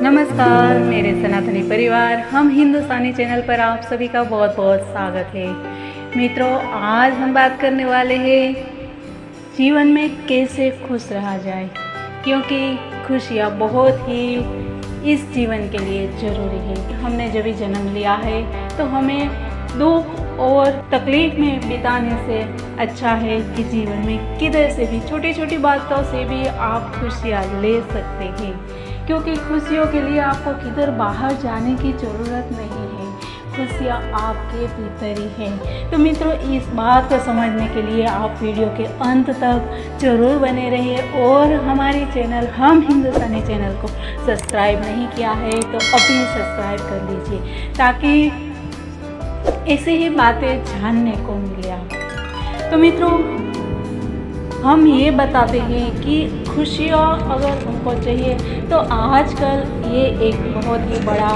नमस्कार मेरे सनातनी परिवार, हम हिंदुस्तानी चैनल पर आप सभी का बहुत बहुत स्वागत है। मित्रों, आज हम बात करने वाले हैं जीवन में कैसे खुश रहा जाए, क्योंकि खुशियाँ बहुत ही इस जीवन के लिए ज़रूरी है। हमने जब भी जन्म लिया है तो हमें दुख और तकलीफ में बिताने से अच्छा है कि जीवन में किधर से भी छोटी छोटी बातों से भी आप खुशियाँ ले सकते हैं, क्योंकि खुशियों के लिए आपको किधर बाहर जाने की ज़रूरत नहीं है। खुशियाँ आपके भीतर ही हैं। तो मित्रों, इस बात को समझने के लिए आप वीडियो के अंत तक ज़रूर बने रहिए और हमारे चैनल हम हिंदुस्तानी चैनल को सब्सक्राइब नहीं किया है तो अभी सब्सक्राइब कर लीजिए, ताकि ऐसे ही बातें जानने को मिले आप। तो मित्रों, हम ये बताते हैं कि खुशियाँ अगर हमको चाहिए तो आजकल ये एक बहुत ही बड़ा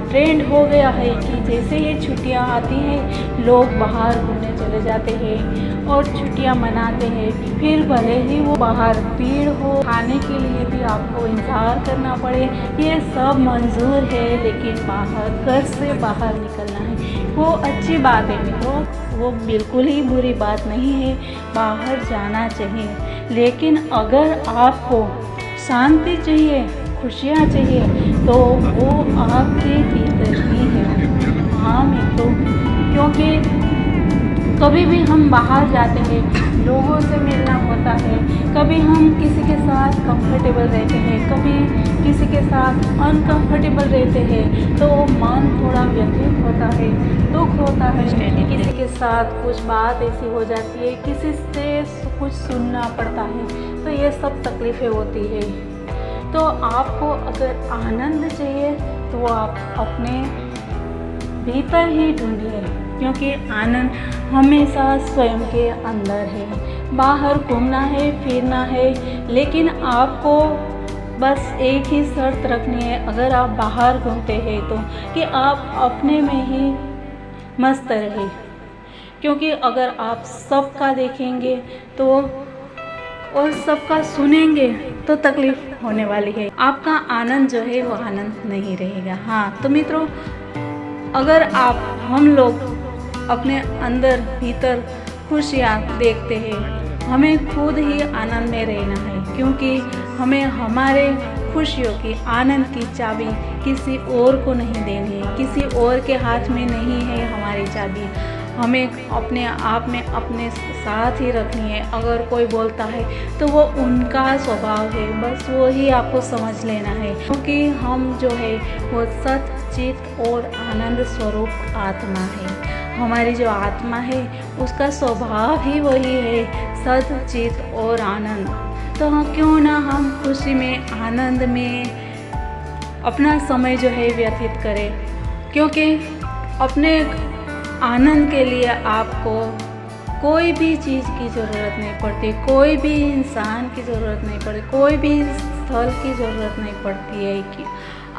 ट्रेंड हो गया है कि जैसे ये छुट्टियाँ आती हैं लोग बाहर घूमने चले जाते हैं और छुट्टियाँ मनाते हैं। फिर भले ही वो बाहर भीड़ हो, खाने के लिए भी आपको इंतज़ार करना पड़े, ये सब मंजूर है, लेकिन बाहर घर से बाहर निकलना है वो अच्छी बात है मित्रों, वो बिल्कुल ही बुरी बात नहीं है, बाहर जाना चाहिए। लेकिन अगर आपको शांति चाहिए, खुशियाँ चाहिए, तो वो आपके भीतर ही है। हाँ मित्रों, क्योंकि कभी भी हम बाहर जाते हैं, लोगों से मिलना होता है, कभी हम किसी के साथ कंफर्टेबल रहते हैं, कभी किसी के साथ अनकंफर्टेबल रहते हैं, तो मन थोड़ा व्यथित होता है, दुख होता है। किसी के साथ कुछ बात ऐसी हो जाती है, किसी से कुछ सुनना पड़ता है, तो ये सब तकलीफ़ें होती है। तो आपको अगर आनंद चाहिए तो आप अपने भीतर ही ढूंढिए, क्योंकि आनंद हमेशा स्वयं के अंदर है। बाहर घूमना है, फिरना है, लेकिन आपको बस एक ही शर्त रखनी है अगर आप बाहर घूमते हैं तो, कि आप अपने में ही मस्त रहे। क्योंकि अगर आप सबका देखेंगे तो और सबका सुनेंगे तो तकलीफ होने वाली है, आपका आनंद जो है वो आनंद नहीं रहेगा। हाँ तो मित्रों, अगर हम लोग अपने अंदर भीतर खुशियाँ देखते हैं, हमें खुद ही आनंद में रहना है, क्योंकि हमें हमारे खुशियों की, आनंद की चाबी किसी और को नहीं देनी है, किसी और के हाथ में नहीं है हमारी चाबी, हमें अपने आप में अपने साथ ही रखनी है। अगर कोई बोलता है तो वो उनका स्वभाव है, बस वो ही आपको समझ लेना है, क्योंकि हम जो है वो सत चित और आनंद स्वरूप आत्मा है। हमारी जो आत्मा है उसका स्वभाव ही वही है, सत चित और आनंद। तो क्यों ना हम खुशी में, आनंद में अपना समय जो है व्यतीत करें, क्योंकि अपने आनंद के लिए आपको कोई भी चीज़ की ज़रूरत नहीं पड़ती, कोई भी इंसान की ज़रूरत नहीं पड़ती, कोई भी स्थल की ज़रूरत नहीं पड़ती है। कि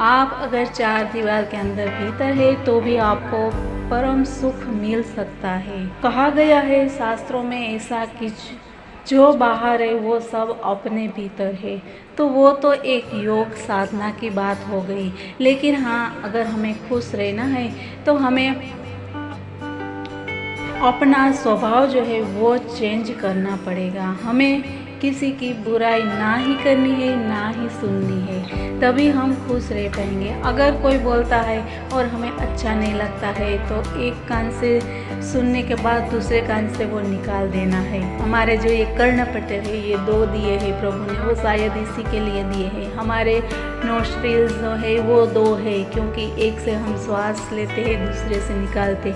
आप अगर चार दीवार के अंदर भीतर है तो भी आपको परम सुख मिल सकता है। कहा गया है शास्त्रों में ऐसा कि जो बाहर है वो सब अपने भीतर है, तो वो तो एक योग साधना की बात हो गई। लेकिन हाँ, अगर हमें खुश रहना है तो हमें अपना स्वभाव जो है वो चेंज करना पड़ेगा। हमें किसी की बुराई ना ही करनी है, ना ही सुननी है, तभी हम खुश रह पाएंगे। अगर कोई बोलता है और हमें अच्छा नहीं लगता है तो एक कान से सुनने के बाद दूसरे कान से वो निकाल देना है। हमारे जो ये कर्णपट्टे है, ये दो दिए हैं प्रभु ने, वो शायद इसी के लिए दिए हैं। हमारे नोस्ट्रिल्स जो है वो दो है, क्योंकि एक से हम श्वास लेते हैं, दूसरे से निकालते।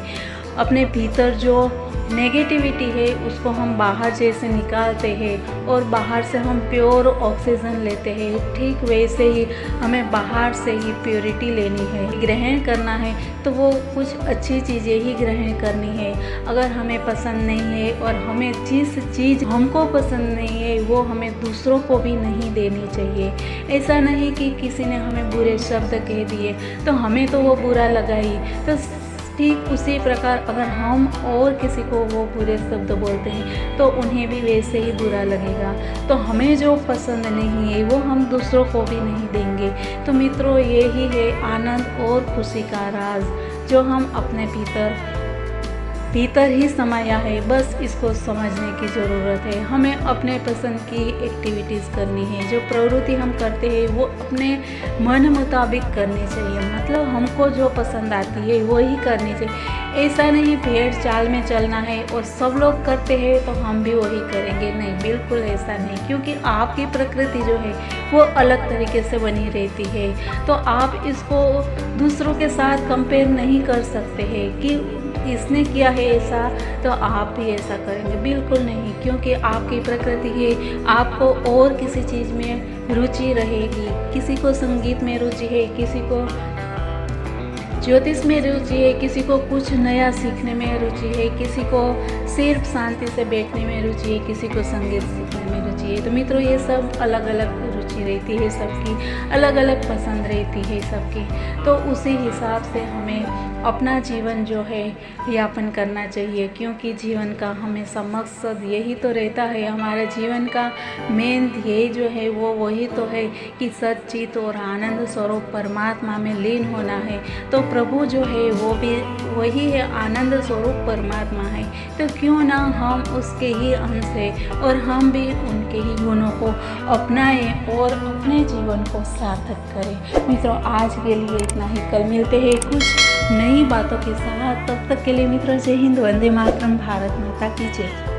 अपने भीतर जो नेगेटिविटी है उसको हम बाहर जैसे निकालते हैं और बाहर से हम प्योर ऑक्सीजन लेते हैं, ठीक वैसे ही हमें बाहर से ही प्योरिटी लेनी है, ग्रहण करना है तो वो कुछ अच्छी चीज़ें ही ग्रहण करनी है। अगर हमें पसंद नहीं है और हमें जिस चीज़ हमको पसंद नहीं है वो हमें दूसरों को भी नहीं देनी चाहिए। ऐसा नहीं कि किसी ने हमें बुरे शब्द कह दिए तो हमें तो वो बुरा लगा ही, तो ठीक उसी प्रकार अगर हम और किसी को वो बुरे शब्द बोलते हैं तो उन्हें भी वैसे ही बुरा लगेगा। तो हमें जो पसंद नहीं है वो हम दूसरों को भी नहीं देंगे। तो मित्रों, यही है आनंद और खुशी का राज जो हम अपने भीतर ही समाया है। बस इसको समझने की ज़रूरत है। हमें अपने पसंद की एक्टिविटीज़ करनी है। जो प्रवृत्ति हम करते हैं वो अपने मन मुताबिक करनी चाहिए। मतलब हमको जो पसंद आती है वो ही करनी चाहिए। ऐसा नहीं भेड़ चाल में चलना है और सब लोग करते हैं तो हम भी वही करेंगे, नहीं, बिल्कुल ऐसा नहीं। क्योंकि आपकी प्रकृति जो है वो अलग तरीके से बनी रहती है। तो आप इसको दूसरों के साथ कंपेयर नहीं कर सकते हैं कि इसने किया है ऐसा तो आप भी ऐसा करेंगे, बिल्कुल नहीं। क्योंकि आपकी प्रकृति है, आपको और किसी चीज़ में रुचि रहेगी। किसी को संगीत में रुचि है, किसी को ज्योतिष में रुचि है, किसी को कुछ नया सीखने में रुचि है, किसी को सिर्फ शांति से बैठने में रुचि है, किसी को संगीत सीखने में रुचि है। तो मित्रों, ये सब अलग अलग रुचि रहती है, सबकी अलग अलग पसंद रहती है सबकी। तो उसी हिसाब से हमें अपना जीवन जो है यापन करना चाहिए। क्योंकि जीवन का हमेशा मकसद यही तो रहता है, हमारे जीवन का मेन ध्येय जो है वो वही तो है कि सच्चित और आनंद स्वरूप परमात्मा में लीन होना है। तो प्रभु जो है वो भी वही है, आनंद स्वरूप परमात्मा है। तो क्यों ना हम उसके ही अंश हैं और हम भी उनके ही गुणों को अपनाएं और अपने जीवन को सार्थक करें। मित्रों, आज के लिए इतना ही। कल मिलते हैं कुछ नई बातों के साथ। तब तक के लिए मित्रों, जय हिंद, वंदे मातरम, भारत माता की जय।